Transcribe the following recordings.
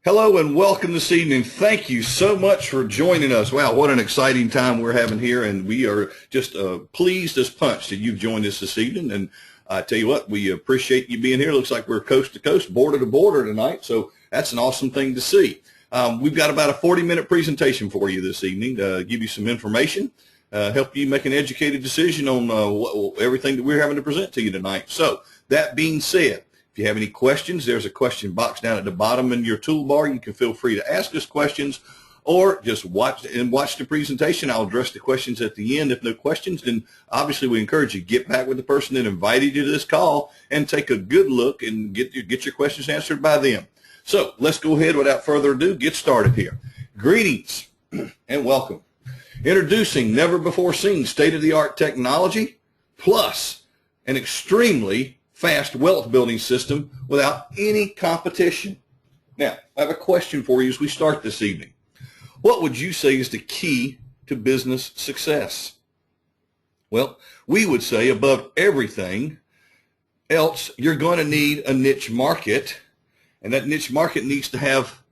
Hello and welcome this evening. Thank you so much for joining us. Wow, what an exciting time we're having here, and we are just pleased as punch that you've joined us this evening. And I tell you what, we appreciate you being here. Looks like we're coast to coast, border to border tonight, so that's an awesome thing to see. We've got about a 40-minute presentation for you this evening to give you some information, help you make an educated decision on everything that we're having to present to you tonight. So that being said, if you have any questions, there's a question box down at the bottom in your toolbar. You can feel free to ask us questions or just watch the presentation. I'll address the questions at the end. If no questions, then obviously we encourage you to get back with the person that invited you to this call and take a good look and get your questions answered by them. So let's go ahead without further ado, get started here. Greetings and welcome. Introducing never before seen state-of-the-art technology plus an extremely fast wealth building system without any competition. Now, I have a question for you as we start this evening. What would you say is the key to business success? Well, we would say above everything else, you're going to need a niche market, and that niche market needs to have,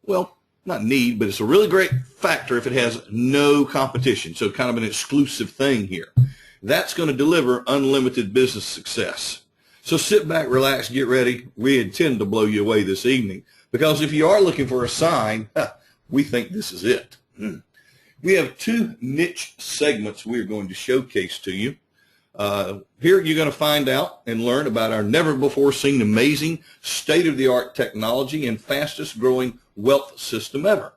well, not need, but it's a really great factor if it has no competition, so kind of an exclusive thing here. That's going to deliver unlimited business success. So sit back, relax, get ready. We intend to blow you away this evening because if you are looking for a sign, we think this is it. We have two niche segments we're going to showcase to you. Here you're going to find out and learn about our never-before-seen amazing state-of-the-art technology and fastest growing wealth system ever.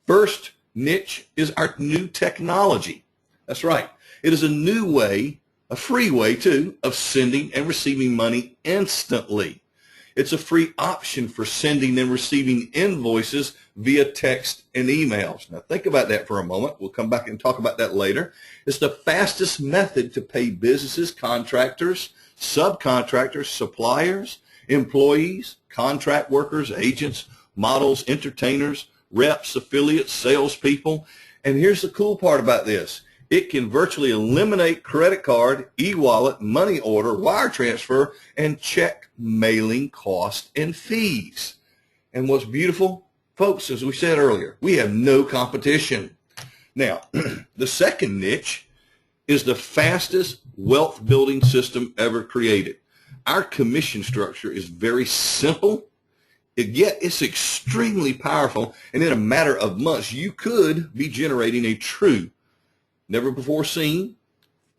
First niche is our new technology. That's right. It is a new way, a free way too, of sending and receiving money instantly. It's a free option for sending and receiving invoices via text and emails. Now think about that for a moment. We'll come back and talk about that later. It's the fastest method to pay businesses, contractors, subcontractors, suppliers, employees, contract workers, agents, models, entertainers, reps, affiliates, salespeople. And here's the cool part about this. It can virtually eliminate credit card, e-wallet, money order, wire transfer, and check mailing costs and fees. And what's beautiful, folks, as we said earlier, we have no competition. Now, the second niche is the fastest wealth building system ever created. Our commission structure is very simple, yet it's extremely powerful, and in a matter of months, you could be generating a true never before seen,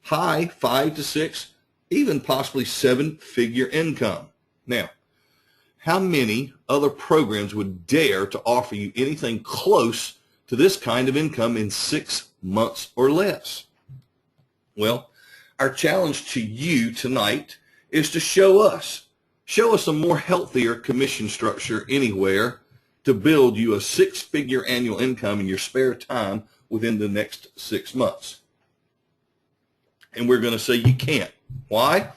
high 5 to 6, even possibly 7-figure income. Now, how many other programs would dare to offer you anything close to this kind of income in 6 months or less? Well, our challenge to you tonight is to show us a more healthier commission structure anywhere to build you a 6-figure annual income in your spare time within the next 6 months. And we're going to say you can't. Why?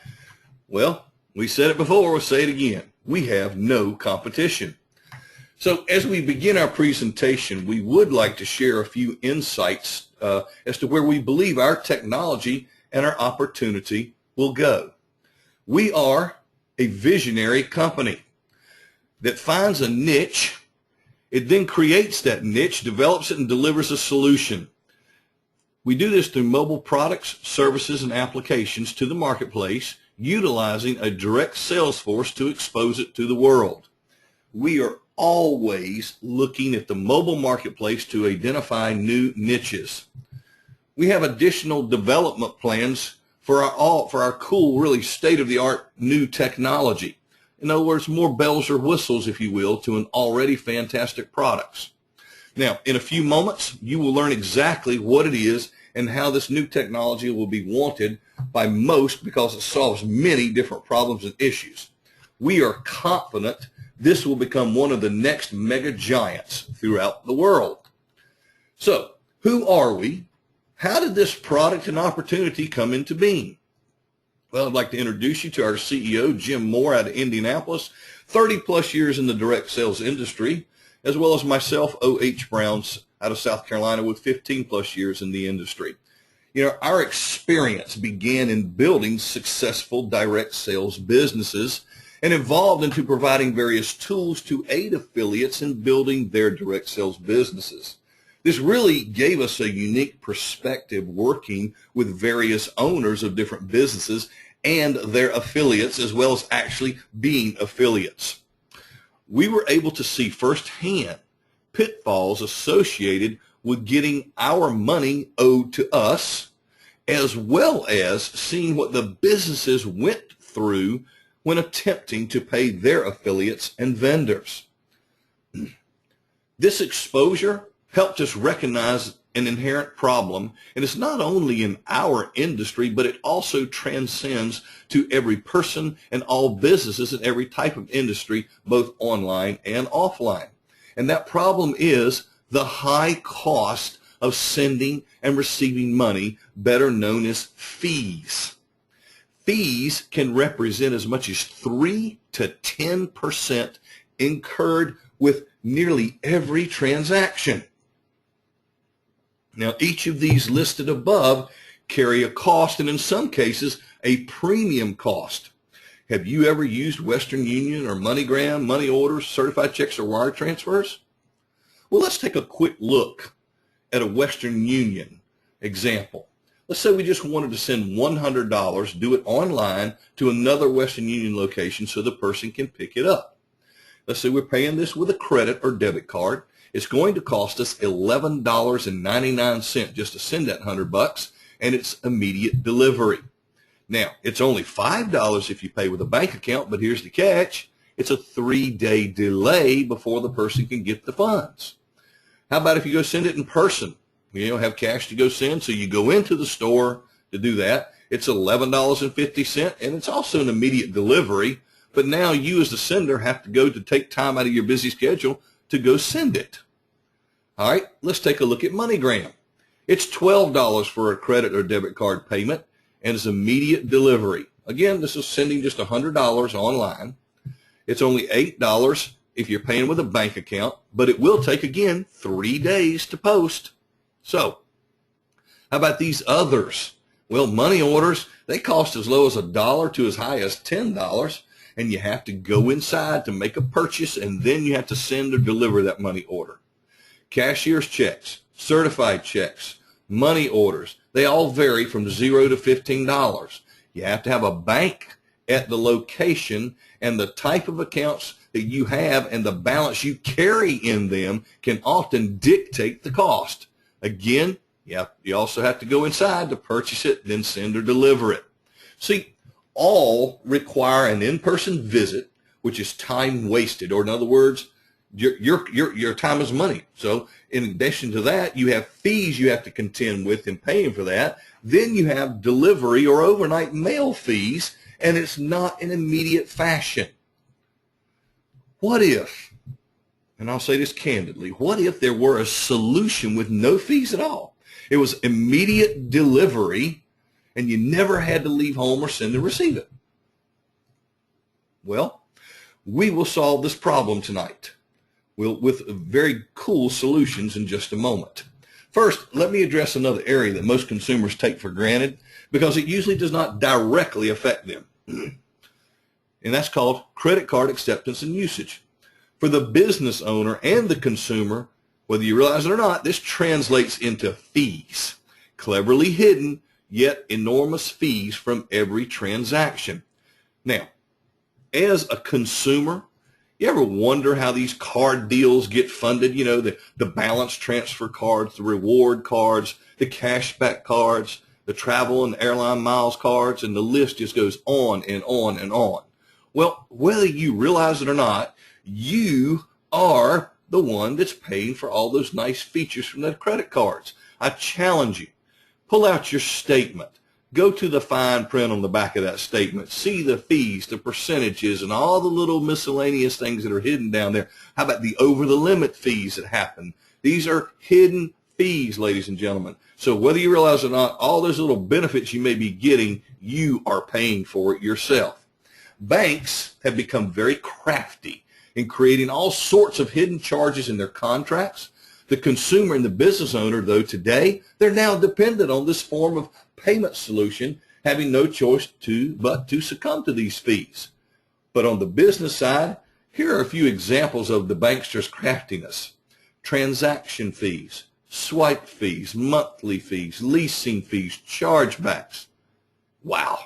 Well, we said it before, we'll say it again. We have no competition. So as we begin our presentation, we would like to share a few insights as to where we believe our technology and our opportunity will go. We are a visionary company that finds a niche. It then creates that niche, develops it, and delivers a solution. We do this through mobile products, services, and applications to the marketplace, utilizing a direct sales force to expose it to the world. We are always looking at the mobile marketplace to identify new niches. We have additional development plans for our cool, really state-of-the-art new technology. In other words, more bells or whistles, if you will, to an already fantastic products. Now, in a few moments, you will learn exactly what it is and how this new technology will be wanted by most because it solves many different problems and issues. We are confident this will become one of the next mega giants throughout the world. So, who are we? How did this product and opportunity come into being? Well, I'd like to introduce you to our CEO, Jim Moore, out of Indianapolis, 30-plus years in the direct sales industry, as well as myself, O.H. Brown, out of South Carolina, with 15-plus years in the industry. You know, our experience began in building successful direct sales businesses and evolved into providing various tools to aid affiliates in building their direct sales businesses. This really gave us a unique perspective working with various owners of different businesses and their affiliates, as well as actually being affiliates. We were able to see firsthand pitfalls associated with getting our money owed to us, as well as seeing what the businesses went through when attempting to pay their affiliates and vendors. This exposure helped us recognize an inherent problem, and it's not only in our industry, but it also transcends to every person and all businesses in every type of industry, both online and offline. And that problem is the high cost of sending and receiving money, better known as fees. Fees can represent as much as 3 to 10% incurred with nearly every transaction. Now, each of these listed above carry a cost, and in some cases, a premium cost. Have you ever used Western Union or MoneyGram, money orders, certified checks, or wire transfers? Well, let's take a quick look at a Western Union example. Let's say we just wanted to send $100, do it online to another Western Union location so the person can pick it up. Let's say we're paying this with a credit or debit card. It's going to cost us $11.99 just to send that $100, and it's immediate delivery. Now, it's only $5 if you pay with a bank account, but here's the catch. It's a 3-day delay before the person can get the funds. How about if you go send it in person? You don't have cash to go send, so you go into the store to do that. It's $11.50, and it's also an immediate delivery, but now you as the sender have to go to take time out of your busy schedule to go send it. All right, let's take a look at MoneyGram. It's $12 for a credit or debit card payment, and it's immediate delivery. Again, this is sending just $100 online. It's only $8 if you're paying with a bank account, but it will take, again, 3 days to post. So, how about these others? Well, money orders, they cost as low as $1 to as high as $10, and you have to go inside to make a purchase, and then you have to send or deliver that money order. Cashier's checks, certified checks, money orders, they all vary from $0 to $15. You have to have a bank at the location, and the type of accounts that you have and the balance you carry in them can often dictate the cost. Again, you also have to go inside to purchase it, then send or deliver it. See, all require an in-person visit, which is time wasted, or in other words, your time is money. So in addition to that, you have fees you have to contend with in paying for that. Then you have delivery or overnight mail fees, and it's not in immediate fashion. What if, and I'll say this candidly, what if there were a solution with no fees at all? It was immediate delivery, and you never had to leave home or send and receive it. Well, we will solve this problem tonight with very cool solutions in just a moment. First, let me address another area that most consumers take for granted because it usually does not directly affect them. And that's called credit card acceptance and usage. For the business owner and the consumer, whether you realize it or not, this translates into fees, cleverly hidden, yet enormous fees from every transaction. Now, as a consumer, you ever wonder how these card deals get funded? You know, the balance transfer cards, the reward cards, the cashback cards, the travel and airline miles cards, and the list just goes on and on and on. Well, whether you realize it or not, you are the one that's paying for all those nice features from the credit cards. I challenge you, pull out your statement. Go to the fine print on the back of that statement. See the fees, the percentages, and all the little miscellaneous things that are hidden down there. How about the over-the-limit fees that happen? These are hidden fees, ladies and gentlemen. So whether you realize it or not, all those little benefits you may be getting, you are paying for it yourself. Banks have become very crafty in creating all sorts of hidden charges in their contracts. The consumer and the business owner, though, today, they're now dependent on this form of payment solution, having no choice but to succumb to these fees. But on the business side, here are a few examples of the bankster's craftiness. Transaction fees, swipe fees, monthly fees, leasing fees, chargebacks. Wow.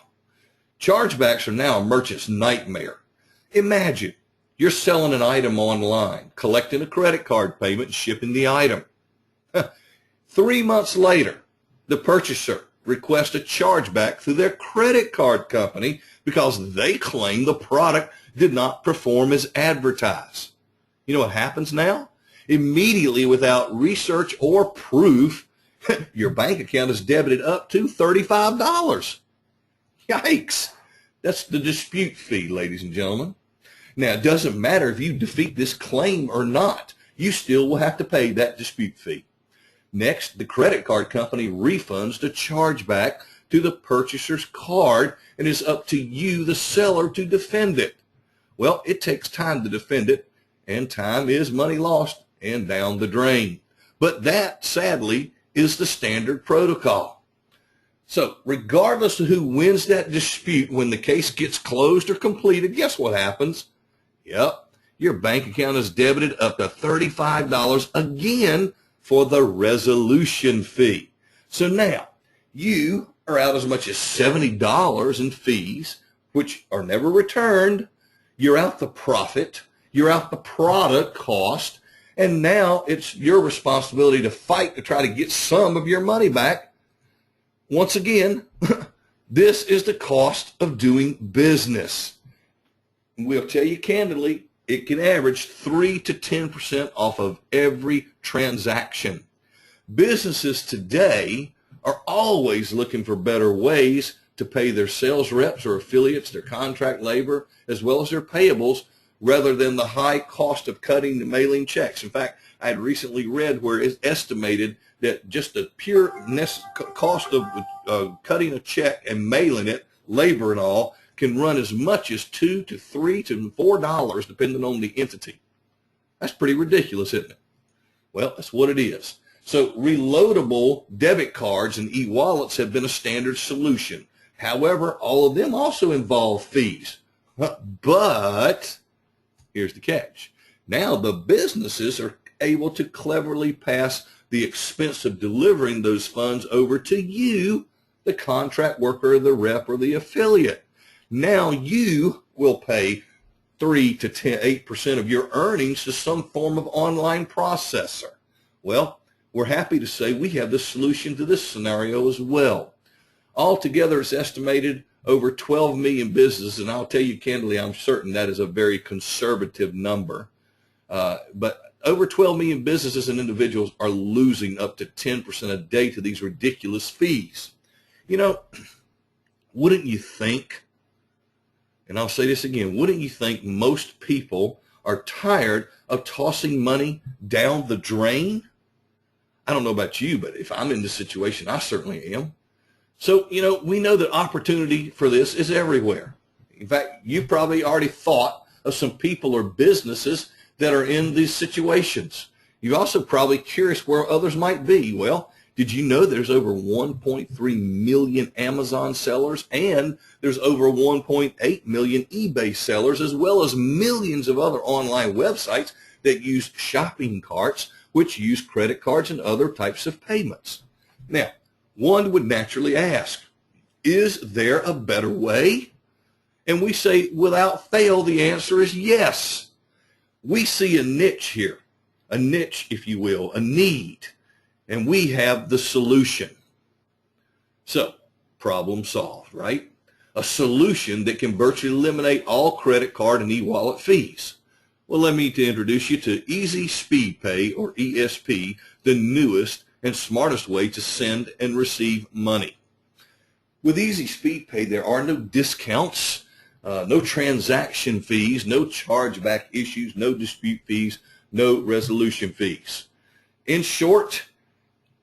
Chargebacks are now a merchant's nightmare. Imagine you're selling an item online, collecting a credit card payment, and shipping the item. 3 months later, the purchaser requests a chargeback through their credit card company because they claim the product did not perform as advertised. You know what happens now? Immediately, without research or proof, your bank account is debited up to $35. Yikes. That's the dispute fee, ladies and gentlemen. Now, it doesn't matter if you defeat this claim or not. You still will have to pay that dispute fee. Next, the credit card company refunds the chargeback to the purchaser's card, and it's up to you, the seller, to defend it. Well, it takes time to defend it, and time is money lost and down the drain. But that, sadly, is the standard protocol. So regardless of who wins that dispute, when the case gets closed or completed, guess what happens? Yep, your bank account is debited up to $35 again for the resolution fee. So now you are out as much as $70 in fees, which are never returned. You're out the profit, you're out the product cost, and now it's your responsibility to fight to try to get some of your money back. Once again, this is the cost of doing business. We'll tell you candidly, it can average 3 to 10% off of every transaction. Businesses today are always looking for better ways to pay their sales reps or affiliates, their contract labor, as well as their payables, rather than the high cost of cutting and mailing checks. In fact, I had recently read where it's estimated that just the pure cost of cutting a check and mailing it, labor and all, can run as much as $2 to $3 to $4 depending on the entity. That's pretty ridiculous, isn't it? Well, that's what it is. So reloadable debit cards and e-wallets have been a standard solution. However, all of them also involve fees. But here's the catch. Now the businesses are able to cleverly pass the expense of delivering those funds over to you, the contract worker, the rep, or the affiliate. Now you will pay 3 to 8% of your earnings to some form of online processor. Well, we're happy to say we have the solution to this scenario as well. Altogether, it's estimated over 12 million businesses, and I'll tell you candidly, I'm certain that is a very conservative number. But over 12 million businesses and individuals are losing up to 10% a day to these ridiculous fees. You know, wouldn't you think, and I'll say this again, wouldn't you think most people are tired of tossing money down the drain? I don't know about you, but if I'm in this situation, I certainly am. So, you know, we know that opportunity for this is everywhere. In fact, you probably already thought of some people or businesses that are in these situations. You're also probably curious where others might be. Well, did you know there's over 1.3 million Amazon sellers, and there's over 1.8 million eBay sellers, as well as millions of other online websites that use shopping carts, which use credit cards and other types of payments. Now, one would naturally ask, is there a better way? And we say, without fail, the answer is yes. We see a niche here, a niche, if you will, a need, and we have the solution. So, problem solved, right? A solution that can virtually eliminate all credit card and e-wallet fees. Well, let me introduce you to Easy Speed Pay, or ESP, the newest and smartest way to send and receive money. With Easy Speed Pay, there are no discounts, no transaction fees, no chargeback issues, no dispute fees, no resolution fees. In short,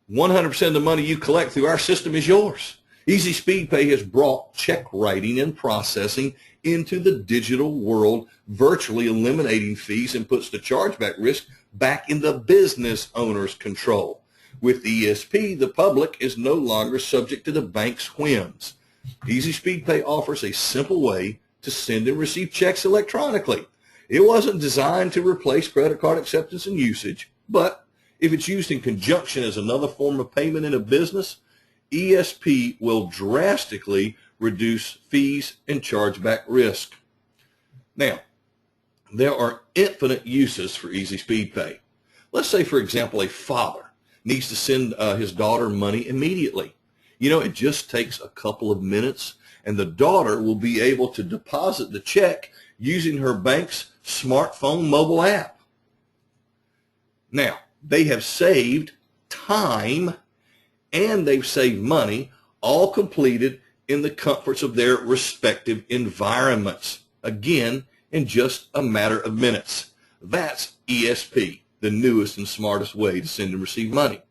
100% of the money you collect through our system is yours. Easy Speed Pay has brought check writing and processing into the digital world, virtually eliminating fees, and puts the chargeback risk back in the business owner's control. With ESP, the public is no longer subject to the bank's whims. Easy Speed Pay offers a simple way to send and receive checks electronically. It wasn't designed to replace credit card acceptance and usage, but if it's used in conjunction as another form of payment in a business, ESP will drastically reduce fees and chargeback risk. Now, there are infinite uses for Easy Speed Pay. Let's say, for example, a father needs to send his daughter money immediately. You know, it just takes a couple of minutes, and the daughter will be able to deposit the check using her bank's smartphone mobile app. Now, they have saved time and they've saved money, all completed in the comforts of their respective environments. Again, in just a matter of minutes. That's ESP, the newest and smartest way to send and receive money.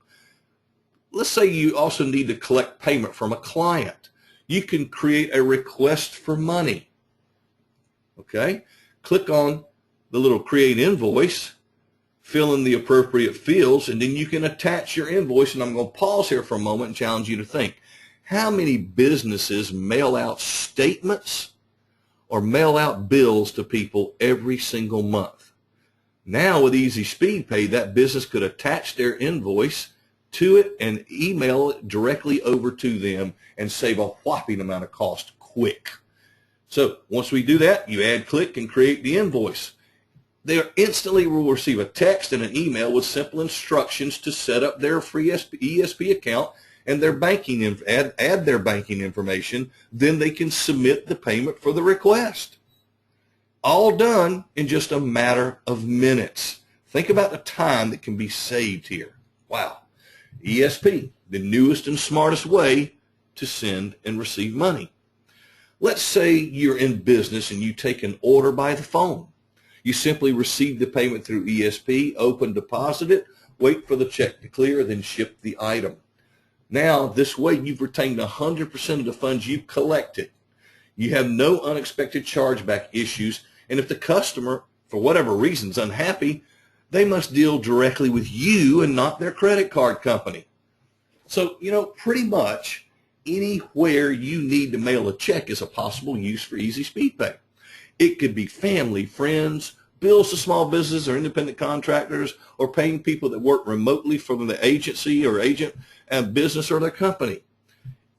Let's say you also need to collect payment from a client. You can create a request for money. Okay? Click on the little create invoice, fill in the appropriate fields, and then you can attach your invoice. And I'm going to pause here for a moment and challenge you to think. How many businesses mail out statements or mail out bills to people every single month? Now with Easy Speed Pay, that business could attach their invoice to it and email it directly over to them and save a whopping amount of cost quick. So once we do that, you add, click, and create the invoice. They instantly will receive a text and an email with simple instructions to set up their free ESP account and their banking add their banking information. Then they can submit the payment for the request. All done in just a matter of minutes. Think about the time that can be saved here. Wow. ESP, the newest and smartest way to send and receive money. Let's say you're in business and you take an order by the phone. You simply receive the payment through ESP, open, deposit it, wait for the check to clear, then ship the item. Now, this way you've retained 100% of the funds you've collected. You have no unexpected chargeback issues, and if the customer, for whatever reason, is unhappy, they must deal directly with you and not their credit card company. So, you know, pretty much anywhere you need to mail a check is a possible use for Easy Speed Pay. It could be family, friends, bills to small business or independent contractors, or paying people that work remotely from the agency or agent and business or their company.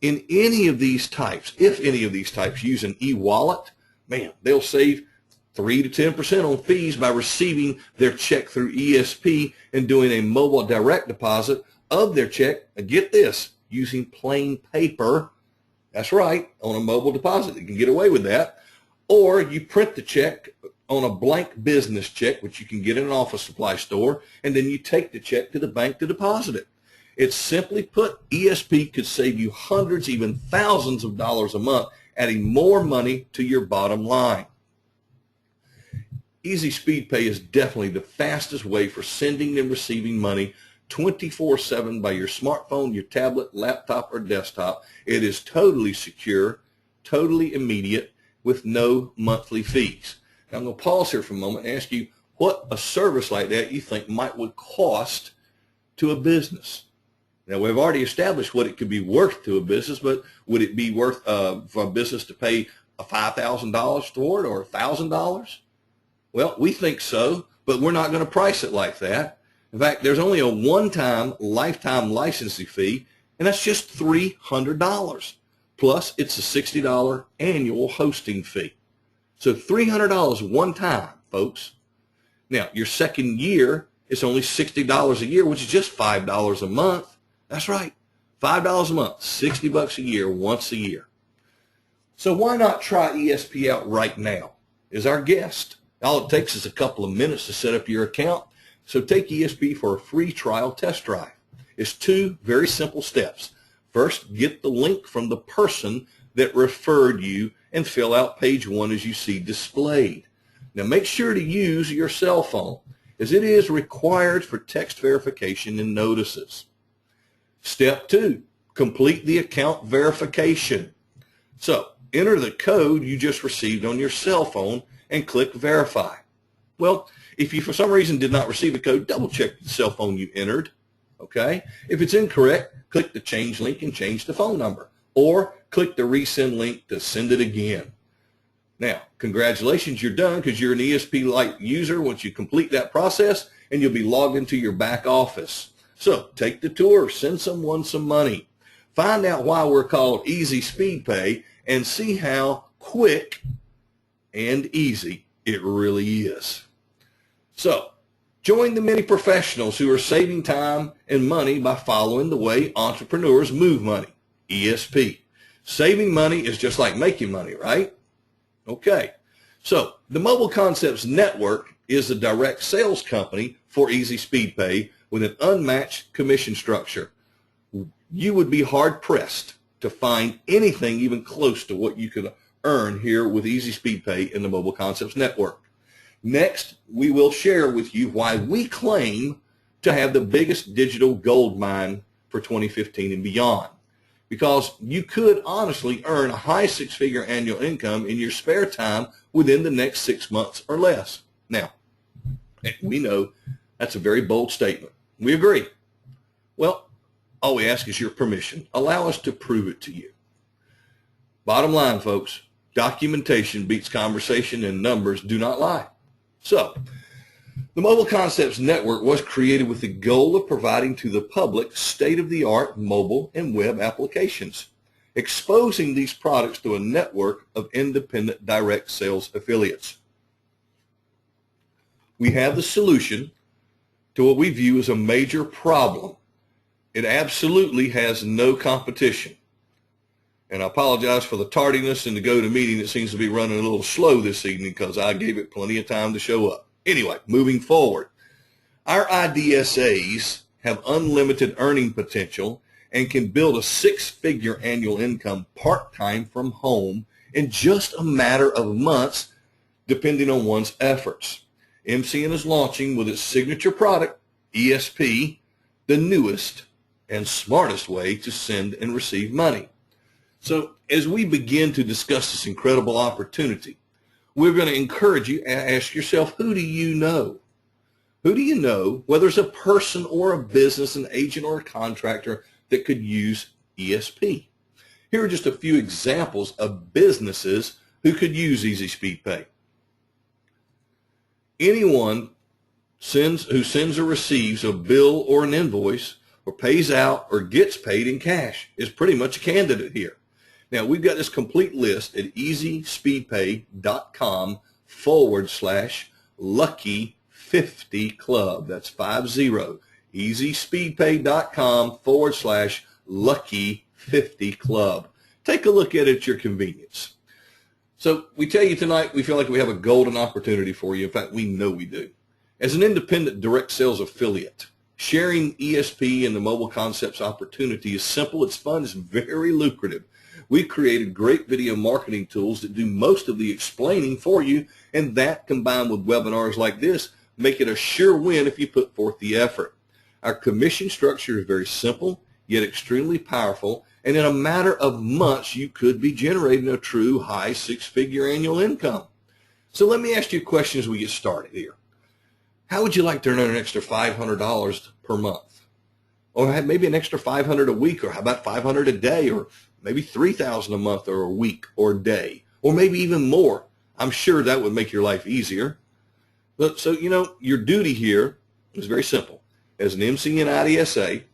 In any of these types, if any of these types use an e-wallet, man, they'll save 3 to 10% on fees by receiving their check through ESP and doing a mobile direct deposit of their check, and get this, using plain paper. That's right, on a mobile deposit. You can get away with that. Or you print the check on a blank business check, which you can get in an office supply store, and then you take the check to the bank to deposit it. It's simply put, ESP could save you hundreds, even thousands of dollars a month, adding more money to your bottom line. Easy Speed Pay is definitely the fastest way for sending and receiving money 24/7 by your smartphone, your tablet, laptop, or desktop. It is totally secure, totally immediate, with no monthly fees. Now I'm going to pause here for a moment and ask you what a service like that you think would cost to a business. Now we've already established what it could be worth to a business, but would it be worth for a business to pay $5,000 for it or $1,000? Well, we think so, but we're not going to price it like that. In fact, there's only a one-time lifetime licensing fee, and that's just $300. Plus, it's a $60 annual hosting fee. So $300 one time, folks. Now, your second year, it's only $60 a year, which is just $5 a month. That's right, $5 a month, $60 a year, once a year. So why not try ESP out right now? Is our guest. All it takes is a couple of minutes to set up your account. So take ESP for a free trial test drive. It's 2 very simple steps. First, get the link from the person that referred you and fill out page 1 as you see displayed. Now make sure to use your cell phone, as it is required for text verification and notices. Step 2, complete the account verification. So enter the code you just received on your cell phone and click verify. Well, if you for some reason did not receive a code, double check the cell phone you entered. Okay? If it's incorrect, click the change link and change the phone number, or click the resend link to send it again. Now, congratulations, you're done because you're an ESP Lite user once you complete that process, and you'll be logged into your back office. So take the tour, send someone some money. Find out why we're called Easy Speed Pay and see how quick and easy it really is. So join the many professionals who are saving time and money by following the way entrepreneurs move money, ESP. Saving money is just like making money, right? Okay, so the Mobile Concepts Network is a direct sales company for Easy Speed Pay with an unmatched commission structure. You would be hard-pressed to find anything even close to what you could earn here with Easy Speed Pay in the Mobile Concepts Network. Next, we will share with you why we claim to have the biggest digital gold mine for 2015 and beyond. Because you could honestly earn a high six-figure annual income in your spare time within the next 6 months or less. Now, we know that's a very bold statement. We agree. Well, all we ask is your permission. Allow us to prove it to you. Bottom line, folks, documentation beats conversation and numbers do not lie. So, the Mobile Concepts Network was created with the goal of providing to the public state-of-the-art mobile and web applications, exposing these products to a network of independent direct sales affiliates. We have the solution to what we view as a major problem. It absolutely has no competition. And I apologize for the tardiness in the go-to-meeting that seems to be running a little slow this evening because I gave it plenty of time to show up. Anyway, moving forward, our IDSAs have unlimited earning potential and can build a six-figure annual income part-time from home in just a matter of months, depending on one's efforts. MCN is launching with its signature product, ESP, the newest and smartest way to send and receive money. So as we begin to discuss this incredible opportunity, we're going to encourage you to ask yourself, who do you know? Who do you know, whether it's a person or a business, an agent or a contractor, that could use ESP? Here are just a few examples of businesses who could use Easy Speed Pay. Anyone who sends or receives a bill or an invoice or pays out or gets paid in cash is pretty much a candidate here. Now, we've got this complete list at easyspeedpay.com/lucky50club. That's 50. easyspeedpay.com/lucky50club. Take a look at it at your convenience. So we tell you tonight, we feel like we have a golden opportunity for you. In fact, we know we do. As an independent direct sales affiliate, sharing ESP and the Mobile Concepts opportunity is simple, it's fun, it's very lucrative. We've created great video marketing tools that do most of the explaining for you, and that combined with webinars like this make it a sure win if you put forth the effort. Our commission structure is very simple, yet extremely powerful, and in a matter of months you could be generating a true high six-figure annual income. So let me ask you a question as we get started here. How would you like to earn an extra $500 per month? Or maybe an extra $500 a week, or how about $500 a day, or maybe $3,000 a month or a week or a day, or maybe even more? I'm sure that would make your life easier. But, so, you know, your duty here is very simple. As an MCN IDSA,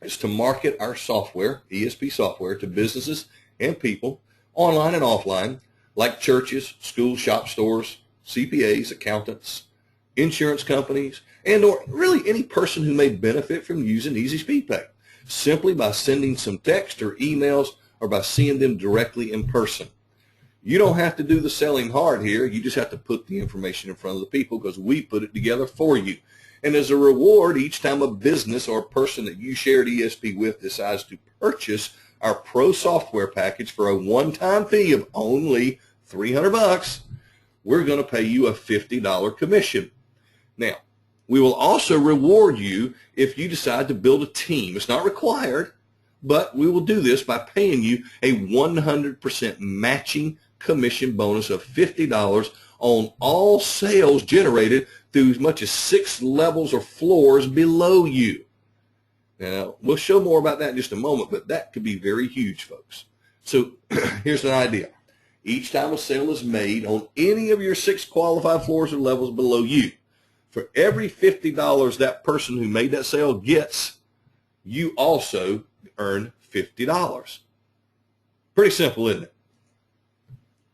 is to market our software, ESP software, to businesses and people, online and offline, like churches, schools, shop stores, CPAs, accountants, insurance companies, and or really any person who may benefit from using Easy Speed Pay, simply by sending some text or emails or by seeing them directly in person. You don't have to do the selling hard here. You just have to put the information in front of the people because we put it together for you. And as a reward, each time a business or a person that you shared ESP with decides to purchase our pro software package for a one-time fee of only $300, we're going to pay you a $50 commission. Now, we will also reward you if you decide to build a team. It's not required, but we will do this by paying you a 100% matching commission bonus of $50 on all sales generated through as much as 6 levels or floors below you. Now, we'll show more about that in just a moment, but that could be very huge, folks. So here's an idea. each time a sale is made on any of your 6 qualified floors or levels below you. For every $50 that person who made that sale gets, you also earn $50. Pretty simple, isn't it?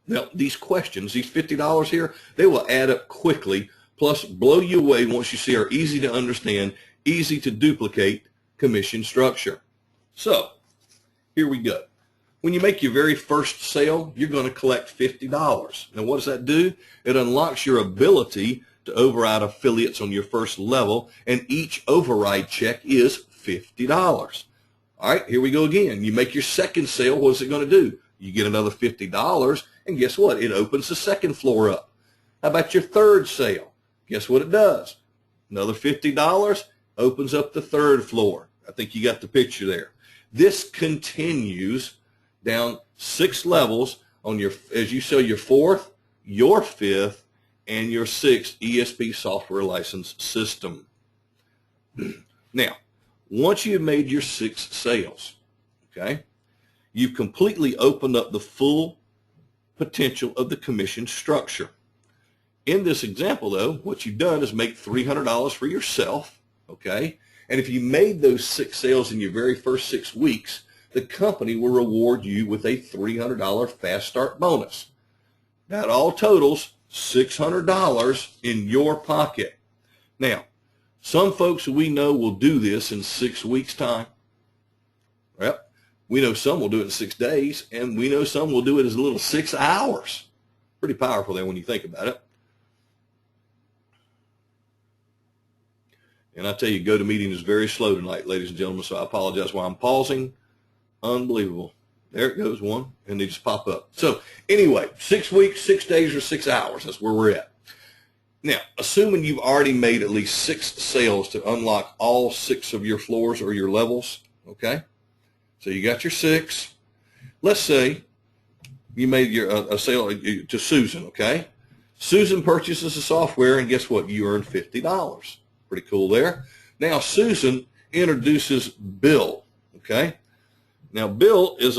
Now, these questions, these $50 here, they will add up quickly, plus blow you away once you see our easy to understand, easy to duplicate commission structure. So, here we go. When you make your very first sale, you're going to collect $50. Now, what does that do? It unlocks your ability to override affiliates on your first level, and each override check is $50. All right, here we go again. You make your second sale, what's it going to do? You get another $50, and guess what? It opens the second floor up. How about your third sale? Guess what it does? Another $50 opens up the third floor. I think you got the picture there. This continues down 6 levels on your, as you sell your 4th, your 5th, and your 6th ESP software license system. Now, once you've made your 6 sales, okay, you've completely opened up the full potential of the commission structure. In this example, though, what you've done is make $300 for yourself, okay? And if you made those 6 sales in your very first 6 weeks, the company will reward you with a $300 fast start bonus. That all totals $600 in your pocket. Now, some folks we know will do this in 6 weeks' time. Well, we know some will do it in 6 days, and we know some will do it as little as 6 hours. Pretty powerful there when you think about it. And I tell you, GoToMeeting is very slow tonight, ladies and gentlemen, so I apologize why I'm pausing. Unbelievable. There it goes, one, and they just pop up. So anyway, 6 weeks, 6 days, or 6 hours. That's where we're at. Now, assuming you've already made at least 6 sales to unlock all 6 of your floors or your levels, okay? So you got your 6. Let's say you made your a sale to Susan, okay? Susan purchases the software, and guess what? You earn $50. Pretty cool there. Now, Susan introduces Bill, okay? Now, Bill is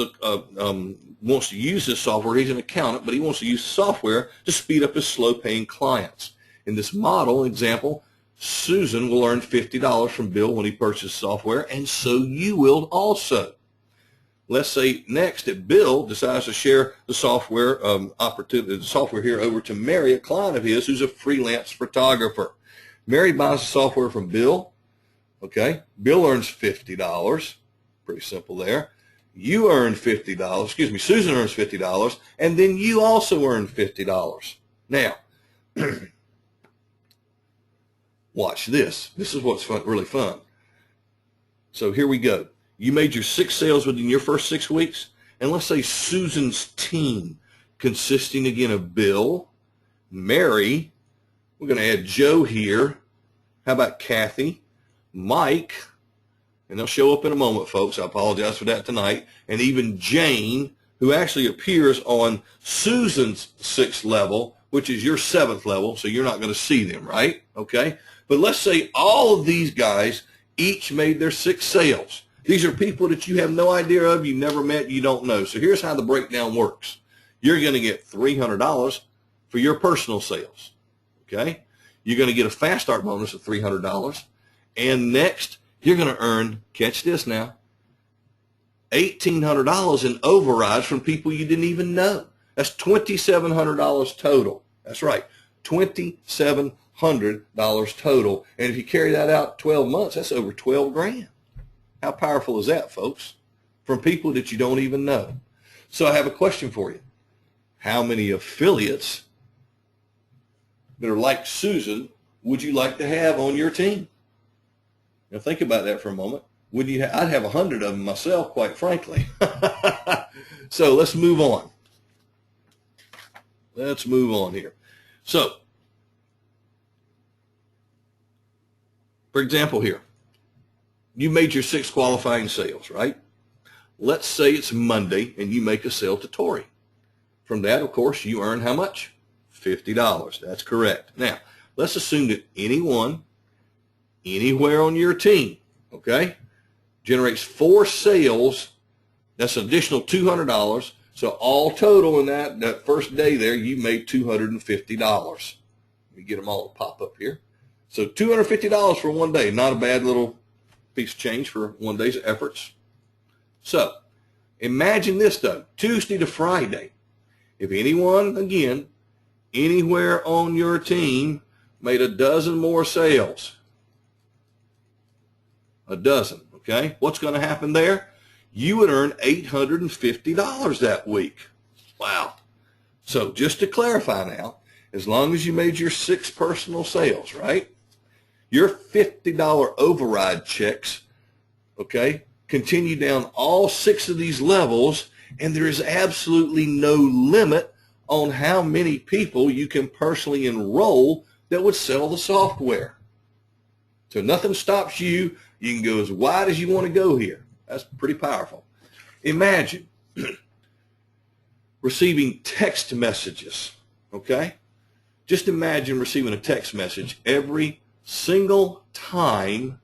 wants to use this software. He's an accountant, but he wants to use software to speed up his slow-paying clients. In this model example, Susan will earn $50 from Bill when he purchases software, and so you will also. Let's say next that Bill decides to share the software the software here over to Mary, a client of his who's a freelance photographer. Mary buys the software from Bill. Okay, Bill earns $50. Pretty simple there. You earn $50. Excuse me, Susan earns $50, and then you also earn $50. Now, watch this. This is what's fun, really fun. So here we go. You made your 6 sales within your first 6 weeks, and let's say Susan's team, consisting again of Bill, Mary, we're going to add Joe here. How about Kathy, Mike, and they'll show up in a moment, folks. I apologize for that tonight. And even Jane, who actually appears on Susan's 6th level, which is your 7th level, so you're not going to see them, right? Okay? But let's say all of these guys each made their 6 sales. These are people that you have no idea of, you never met, you don't know. So here's how the breakdown works. You're going to get $300 for your personal sales, okay? You're going to get a fast start bonus of $300. And next, you're going to earn, catch this now, $1,800 in overrides from people you didn't even know. That's $2,700 total. That's right, $2,700 total. And if you carry that out 12 months, that's over 12 grand. How powerful is that, folks? From people that you don't even know. So I have a question for you. How many affiliates that are like Susan would you like to have on your team? Now think about that for a moment. Would you? I'd have 100 of them myself, quite frankly. So let's move on. Let's move on here. So, for example here, you made your 6 qualifying sales, right? Let's say it's Monday and you make a sale to Tori. From that, of course, you earn how much? $50. That's correct. Now, let's assume that anyone, anywhere on your team, okay, generates 4 sales. That's an additional $200. So all total in that first day there, you made $250. Let me get them all to pop up here. So $250 for one day. Not a bad little piece of change for one day's efforts. So imagine this though, Tuesday to Friday. If anyone, again, anywhere on your team made a dozen more sales, a dozen, okay? What's going to happen there? You would earn $850 that week. Wow. So just to clarify now, as long as you made your 6 personal sales, right? Your $50 override checks, okay, continue down all 6 of these levels, and there is absolutely no limit on how many people you can personally enroll that would sell the software. So nothing stops you. You can go as wide as you want to go here. That's pretty powerful. Imagine receiving text messages, okay? Just imagine receiving a text message every single time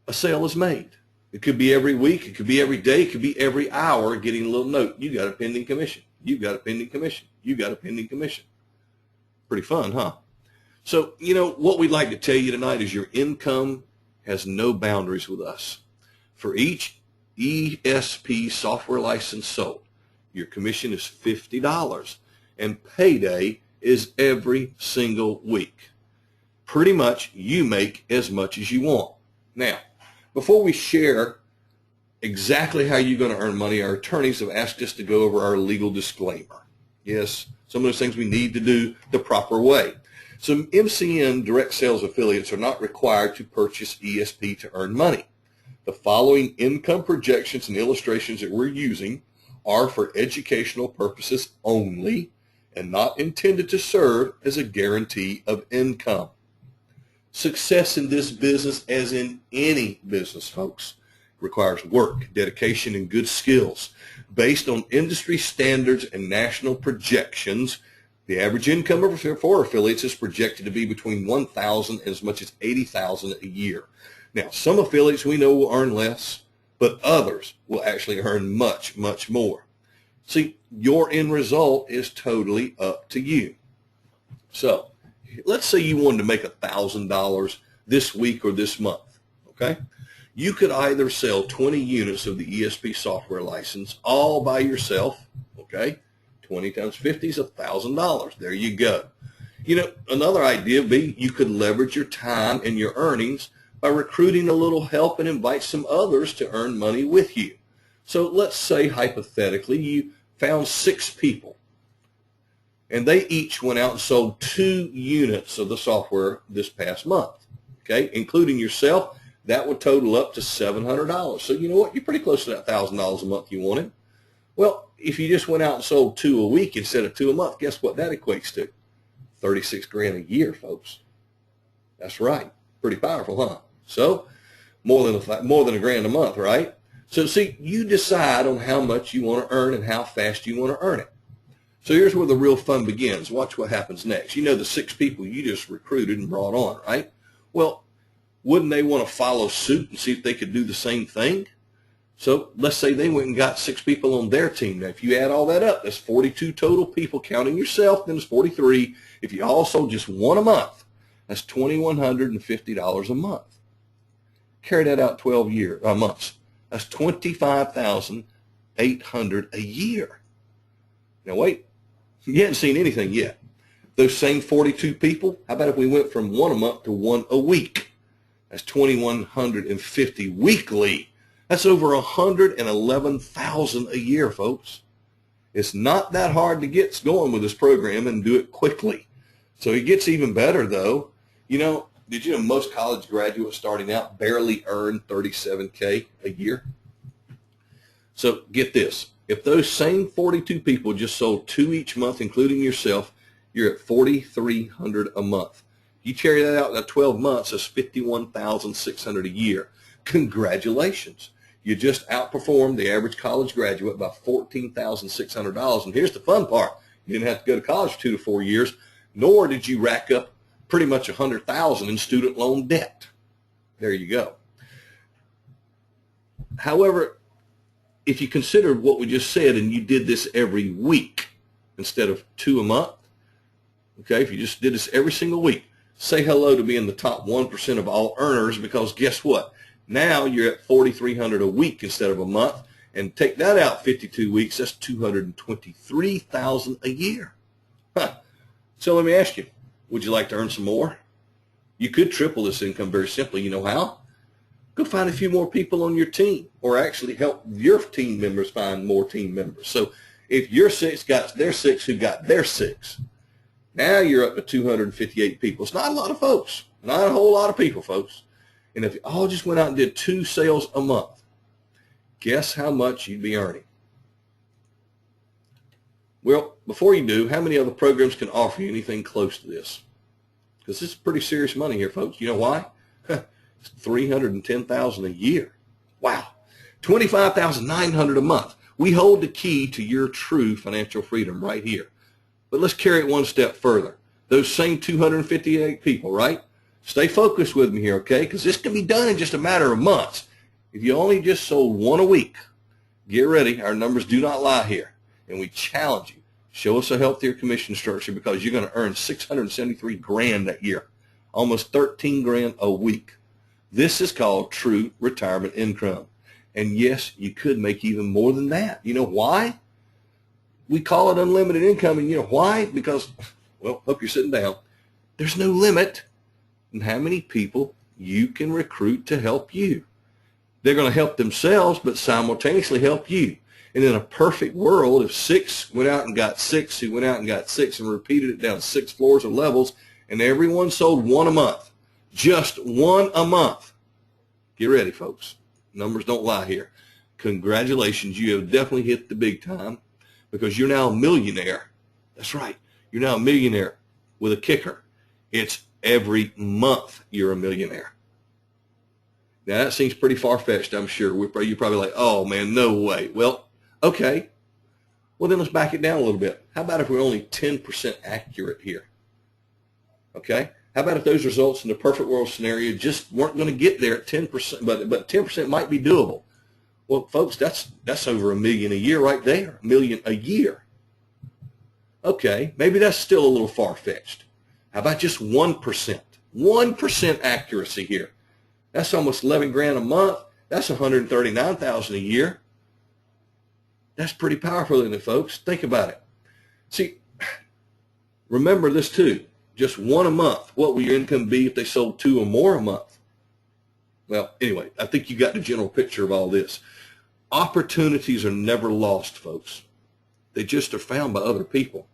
a sale is made. It could be every week, it could be every day, it could be every hour, getting a little note. You got a pending commission. You got a pending commission. You got a pending commission. Pretty fun, huh? So, you know, what we'd like to tell you tonight is your income has no boundaries with us. For each ESP software license sold, your commission is $50, and payday is every single week. Pretty much you make as much as you want. Now, before we share exactly how you're going to earn money, our attorneys have asked us to go over our legal disclaimer. Yes, some of those things we need to do the proper way. So MCN direct sales affiliates are not required to purchase ESP to earn money. The following income projections and illustrations that we're using are for educational purposes only and not intended to serve as a guarantee of income. Success in this business, as in any business, folks, requires work, dedication, and good skills. Based on industry standards and national projections, the average income for affiliates is projected to be between $1,000 and as much as $80,000 a year. Now, some affiliates we know will earn less, but others will actually earn much, much more. See, your end result is totally up to you. So, let's say you wanted to make $1,000 this week or this month, okay? You could either sell 20 units of the ESP software license all by yourself, okay? 20 times 50 is $1,000. There you go. You know, another idea would be you could leverage your time and your earnings by recruiting a little help and invite some others to earn money with you. So let's say hypothetically you found 6 people and they each went out and sold 2 units of the software this past month, okay, including yourself. That would total up to $700. So you know what? You're pretty close to that $1,000 a month you wanted. Well, if you just went out and sold 2 a week instead of 2 a month, guess what that equates to? 36 grand a year, folks. That's right. Pretty powerful, huh? So more than a grand a month, right? So see, you decide on how much you want to earn and how fast you want to earn it. So here's where the real fun begins. Watch what happens next. You know the 6 people you just recruited and brought on, right? Well, wouldn't they want to follow suit and see if they could do the same thing? So let's say they went and got 6 people on their team. Now, if you add all that up, that's 42 total people, counting yourself, then it's 43. If you all sold just 1 a month, that's $2,150 a month. Carry that out 12 months. That's $25,800 a year. Now, wait, you haven't seen anything yet. Those same 42 people, how about if we went from 1 a month to 1 a week? That's $2,150 weekly. That's over $111,000 a year, folks. It's not that hard to get going with this program and do it quickly. So it gets even better, though. You know, did you know most college graduates starting out barely earn $37K a year? So get this. If those same 42 people just sold 2 each month, including yourself, you're at $4,300 a month. You carry that out in 12 months, that's $51,600 a year. Congratulations. You just outperformed the average college graduate by $14,600. And here's the fun part. You didn't have to go to college for 2 to 4 years, nor did you rack up pretty much $100,000 in student loan debt. There you go. However, if you considered what we just said and you did this every week instead of 2 a month, okay, if you just did this every single week, say hello to being the top 1% of all earners, because guess what? Now you're at $4,300 a week instead of a month, and take that out 52 weeks, that's $223,000 a year. Huh. So let me ask you, would you like to earn some more? You could triple this income very simply. You know how? Go find a few more people on your team, or actually help your team members find more team members. So if your 6 got their 6 who got their 6, now you're up to 258 people. It's not a lot of folks, not a whole lot of people, folks. And if you all just went out and did 2 sales a month, guess how much you'd be earning? Well, before you do, how many other programs can offer you anything close to this? Because this is pretty serious money here, folks. You know why? It's $310,000 a year. Wow. $25,900 a month. We hold the key to your true financial freedom right here. But let's carry it one step further. Those same 258 people, right? Stay focused with me here, okay? Because this can be done in just a matter of months. If you only just sold 1 a week, get ready. Our numbers do not lie here. And we challenge you. Show us a healthier commission structure, because you're going to earn $673,000 that year. Almost $13,000 a week. This is called true retirement income. And yes, you could make even more than that. You know why? We call it unlimited income, and you know why? Because, well, hope you're sitting down. There's no limit in how many people you can recruit to help you. They're going to help themselves, but simultaneously help you. And in a perfect world, if 6 went out and got 6, who went out and got 6 and repeated it down 6 floors or levels, and everyone sold 1 a month, just 1 a month. Get ready, folks. Numbers don't lie here. Congratulations, you have definitely hit the big time, because you're now a millionaire. That's right. You're now a millionaire with a kicker. It's every month you're a millionaire. Now, that seems pretty far-fetched, I'm sure. You're probably like, oh, man, no way. Well, okay. Well, then let's back it down a little bit. How about if we're only 10% accurate here? Okay? How about if those results in the perfect world scenario just weren't going to get there at 10%, but 10% might be doable? Well, folks, that's over $1 million a year right there. $1 million a year. Okay, maybe that's still a little far-fetched. How about just 1%? 1% accuracy here. That's almost $11,000 a month. That's $139,000 a year. That's pretty powerful, isn't it, folks? Think about it. See, remember this too. Just 1 a month. What will your income be if they sold 2 or more a month? Well, anyway, I think you got the general picture of all this. Opportunities are never lost, folks. They just are found by other people.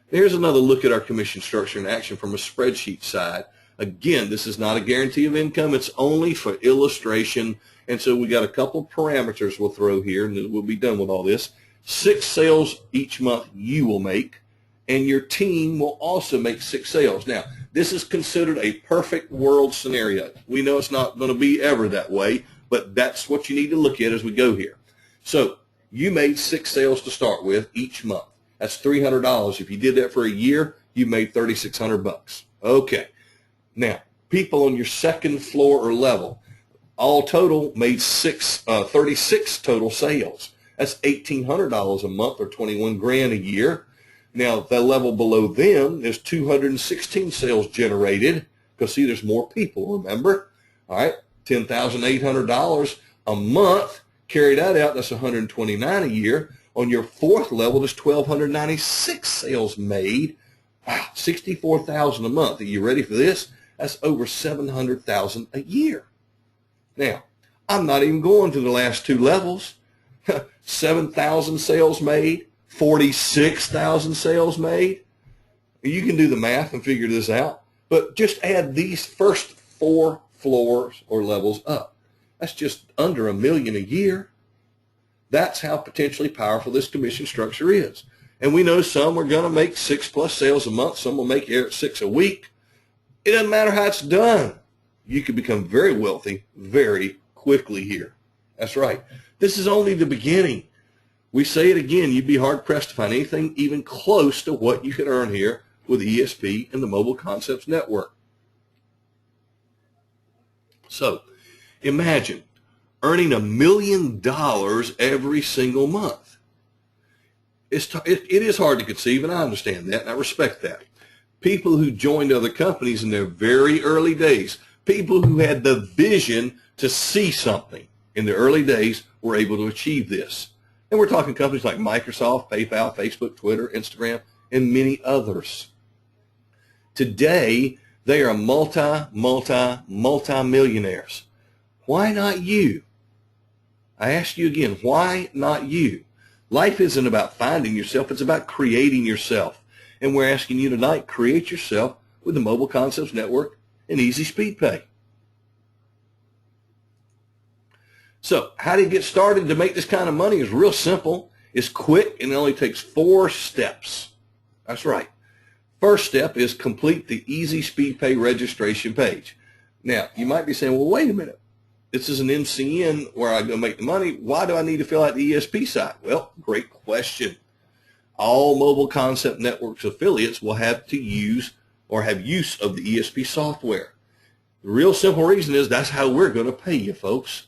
Here's another look at our commission structure in action from a spreadsheet side. Again, this is not a guarantee of income. It's only for illustration. And so we got a couple parameters we'll throw here, and we'll be done with all this. 6 sales each month you will make, and your team will also make 6 sales. Now, this is considered a perfect world scenario. We know it's not going to be ever that way, but that's what you need to look at as we go here. So you made 6 sales to start with each month. That's $300. If you did that for a year, you made $3,600. Okay. Now, people on your second floor or level, all total made 36 total sales. That's $1,800 a month, or $21,000 a year. Now, the level below them is 216 sales generated, because see, there's more people, remember? All right, $10,800 a month. Carry that out, that's $129 a year. On your fourth level, there's 1,296 sales made. Wow, $64,000 a month. Are you ready for this? That's over $700,000 a year. Now, I'm not even going to the last 2 levels. 7,000 sales made, 46,000 sales made. You can do the math and figure this out, but just add these first 4 floors or levels up. That's just under $1 million a year. That's how potentially powerful this commission structure is. And we know some are going to make 6+ sales a month. Some will make 6 a week. It doesn't matter how it's done. You can become very wealthy very quickly here. That's right. This is only the beginning. We say it again, you'd be hard-pressed to find anything even close to what you could earn here with ESP and the Mobile Concepts Network. So imagine earning $1 million every single month. It is hard to conceive, and I understand that, and I respect that. People who joined other companies in their very early days, people who had the vision to see something in their early days, were able to achieve this. And we're talking companies like Microsoft, PayPal, Facebook, Twitter, Instagram, and many others. Today, they are multi-millionaires. Why not you? I ask you again, why not you? Life isn't about finding yourself, it's about creating yourself. And we're asking you tonight, create yourself with the Mobile Concepts Network and Easy Speed Pay. So how do you get started to make this kind of money? It's real simple. It's quick, and it only takes 4 steps. That's right. First step is complete the Easy Speed Pay registration page. Now, you might be saying, well, wait a minute. This is an MCN where I go make the money. Why do I need to fill out the ESP site? Well, great question. All Mobile Concept Networks affiliates will have to use or have use of the ESP software. The real simple reason is that's how we're going to pay you, folks.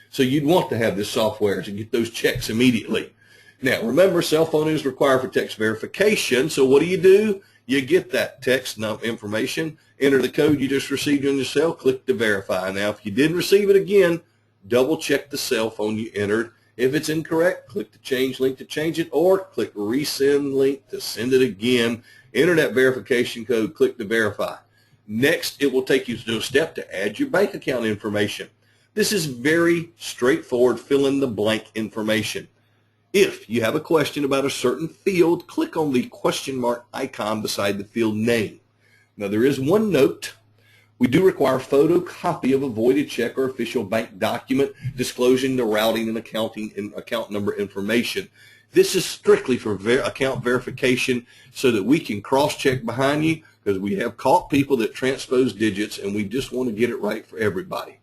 So you'd want to have this software to get those checks immediately. Now, remember, cell phone is required for text verification. So what do? You get that text information, enter the code you just received on your cell, click to verify. Now, if you didn't receive it again, double check the cell phone you entered. If it's incorrect, click the change link to change it, or click resend link to send it again. Enter that verification code, click to verify. Next, it will take you to a step to add your bank account information. This is very straightforward, fill in the blank information. If you have a question about a certain field, click on the question mark icon beside the field name. Now, there is one note. We do require a photocopy of a voided check or official bank document disclosing the routing and account number information. This is strictly for account verification so that we can cross-check behind you, because we have caught people that transpose digits, and we just want to get it right for everybody.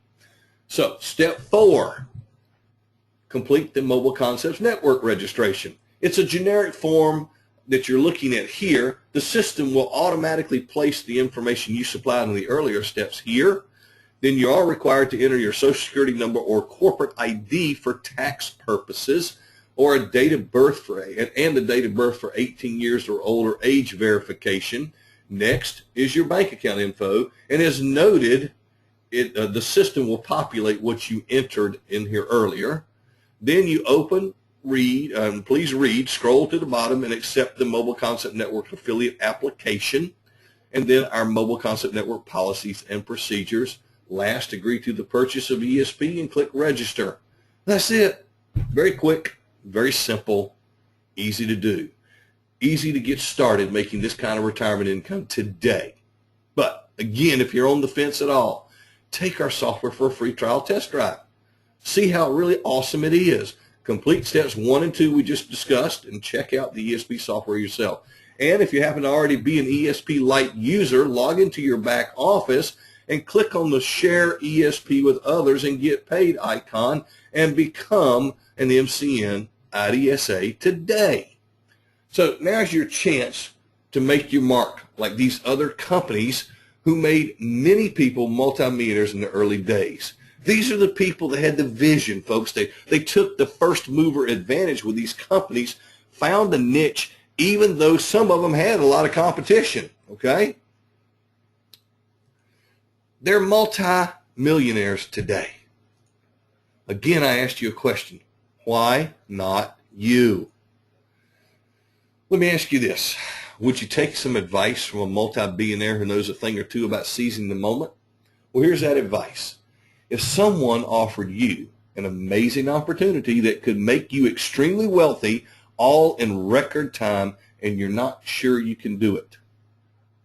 So, step 4, complete the Mobile Concepts Network registration. It's a generic form that you're looking at here. The system will automatically place the information you supplied in the earlier steps here. Then you are required to enter your Social Security number or corporate ID for tax purposes, or a date of birth and the date of birth for 18 years or older age verification. Next is your bank account info, and as noted, the system will populate what you entered in here earlier. Then you open, read, please read, scroll to the bottom, and accept the Mobile Concept Network affiliate application, and then our Mobile Concept Network policies and procedures. Last, agree to the purchase of ESP and click register. That's it. Very quick, very simple, easy to do. Easy to get started making this kind of retirement income today. But again, if you're on the fence at all, take our software for a free trial test drive. See how really awesome it is. Complete steps 1 and 2 we just discussed, and check out the ESP software yourself. And if you happen to already be an ESP Lite user, log into your back office and click on the Share ESP with Others and Get Paid icon and become an MCN IDSA today. So now's your chance to make your mark like these other companies who made many people multimillionaires in the early days. These are the people that had the vision, folks. They took the first mover advantage with these companies, found a niche, even though some of them had a lot of competition, okay? They're multi-millionaires today. Again, I asked you a question. Why not you? Let me ask you this. Would you take some advice from a multi-billionaire who knows a thing or two about seizing the moment? Well, here's that advice. If someone offered you an amazing opportunity that could make you extremely wealthy all in record time and you're not sure you can do it,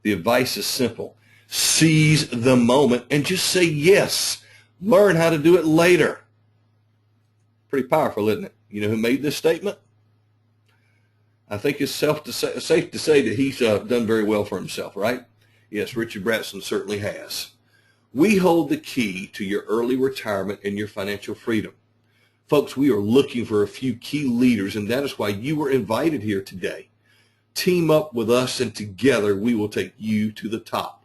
the advice is simple. Seize the moment and just say yes. Learn how to do it later. Pretty powerful, isn't it? You know who made this statement? I think it's safe to say that he's done very well for himself, right? Yes, Richard Branson certainly has. We hold the key to your early retirement and your financial freedom. Folks, we are looking for a few key leaders, and that is why you were invited here today. Team up with us, and together we will take you to the top.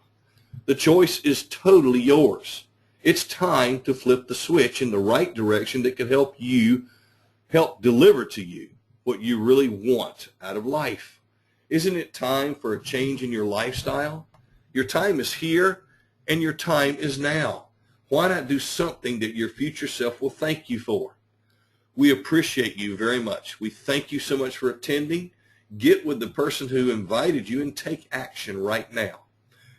The choice is totally yours. It's time to flip the switch in the right direction that can help deliver to you what you really want out of life. Isn't it time for a change in your lifestyle? Your time is here and your time is now. Why not do something that your future self will thank you for? We appreciate you very much. We thank you so much for attending. Get with the person who invited you and take action right now.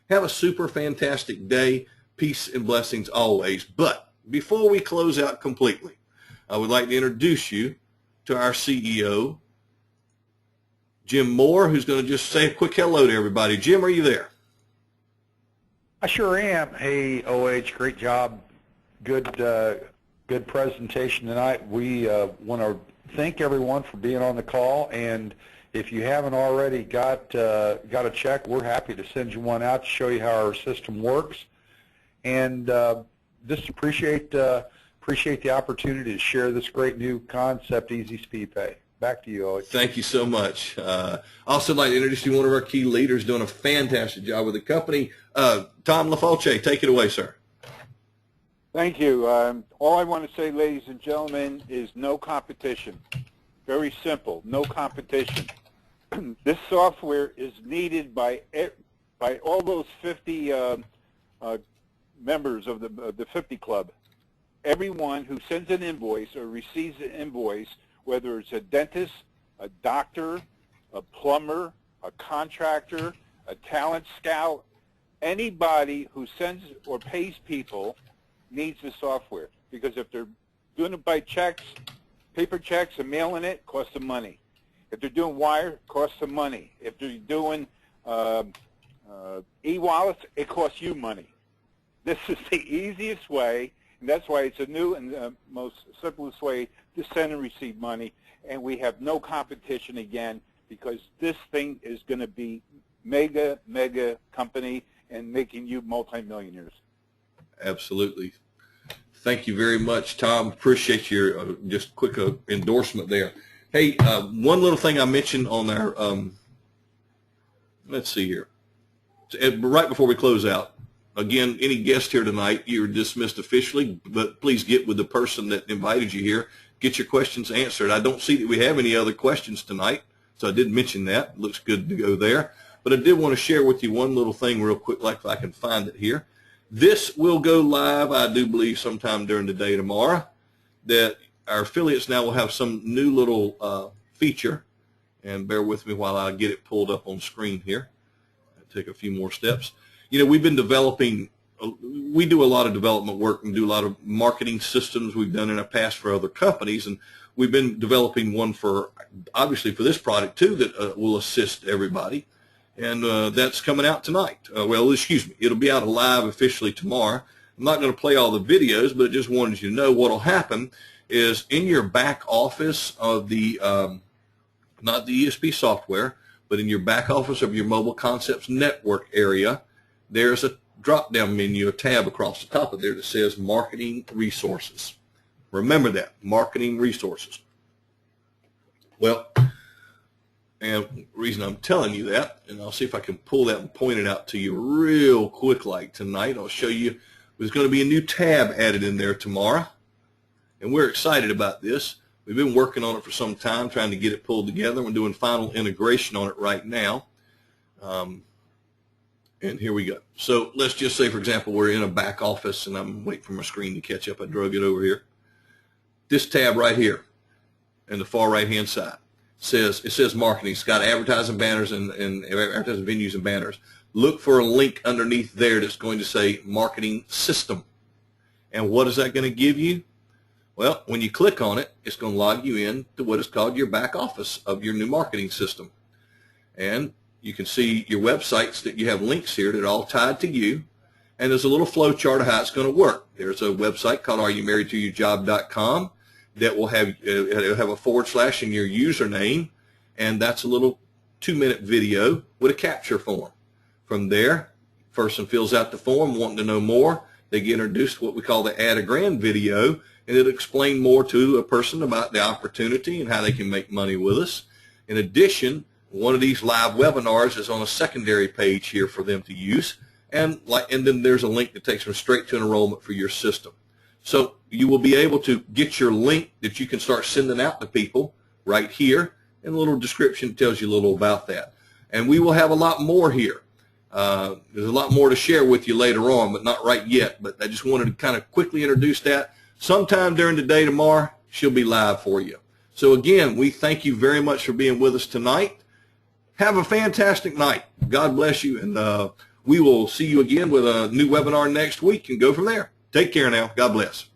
Have a super fantastic day. Peace and blessings always. But before we close out completely, I would like to introduce you to our CEO, Jim Moore, who's going to just say a quick hello to everybody. Jim, are you there? I sure am. Hey, OH, great job. Good presentation tonight. We want to thank everyone for being on the call, and if you haven't already got a check, we're happy to send you one out to show you how our system works. And just appreciate the opportunity to share this great new concept, Easy Speed Pay. Back to you, OH. Thank you so much. Also like to introduce you to one of our key leaders doing a fantastic job with the company. Tom LaFalce, take it away, sir. Thank you. All I want to say, ladies and gentlemen, is no competition. Very simple, no competition. This software is needed by all those 50 members of the 50 Club. Everyone who sends an invoice or receives an invoice, whether it's a dentist, a doctor, a plumber, a contractor, a talent scout, anybody who sends or pays people needs the software, because if they're doing it by checks, paper checks, and mailing it, costs them money. If they're doing wire, it costs them money. If they're doing e-wallets, it costs you money. This is the easiest way, and that's why it's a new and most simplest way to send and receive money, and we have no competition again, because this thing is going to be mega company and making you multimillionaires. Absolutely. Thank you very much, Tom. Appreciate your just quick endorsement there. Hey, one little thing I mentioned on our, let's see here. Right before we close out, again, any guest here tonight, you're dismissed officially, but please get with the person that invited you here. Get your questions answered. I don't see that we have any other questions tonight, so I did mention that. Looks good to go there. But I did want to share with you one little thing real quick, like if I can find it here. This will go live, I do believe, sometime during the day tomorrow, that our affiliates now will have some new little feature, and bear with me while I get it pulled up on screen here. I'll take a few more steps. You know, we've been developing, we do a lot of development work and do a lot of marketing systems we've done in the past for other companies, and we've been developing one for, obviously for this product too, that will assist everybody. And that's coming out tonight. Well, excuse me, it'll be out live officially tomorrow. I'm not going to play all the videos, but I just wanted you to know what will happen is in your back office of the, not the ESP software, but in your back office of your Mobile Concepts Network area, there's a drop-down menu, a tab across the top of there that says Marketing Resources. Remember that, Marketing Resources. Well, and the reason I'm telling you that, and I'll see if I can pull that and point it out to you real quick like tonight. I'll show you there's going to be a new tab added in there tomorrow, and we're excited about this. We've been working on it for some time, trying to get it pulled together. We're doing final integration on it right now. And here we go. So let's just say, for example, we're in a back office, and I'm waiting for my screen to catch up. I drug it over here. This tab right here in the far right-hand side. It says marketing. It's got advertising banners and advertising venues and banners. Look for a link underneath there that's going to say marketing system. And what is that going to give you? Well, when you click on it, it's going to log you in to what is called your back office of your new marketing system. And you can see your websites that you have links here that are all tied to you. And there's a little flow chart of how it's going to work. There's a website called areyoumarriedtoyourjob.com. that will have a / in your username, and that's a little 2-minute video with a capture form. From there, person fills out the form, wanting to know more. They get introduced to what we call the Add a Grand video, and it'll explain more to a person about the opportunity and how they can make money with us. In addition, one of these live webinars is on a secondary page here for them to use. and then there's a link that takes them straight to an enrollment for your system. So you will be able to get your link that you can start sending out to people right here, and a little description tells you a little about that. And we will have a lot more here. There's a lot more to share with you later on, but not right yet. But I just wanted to kind of quickly introduce that. Sometime during the day tomorrow, she'll be live for you. So again, we thank you very much for being with us tonight. Have a fantastic night. God bless you, and we will see you again with a new webinar next week and go from there. Take care now. God bless.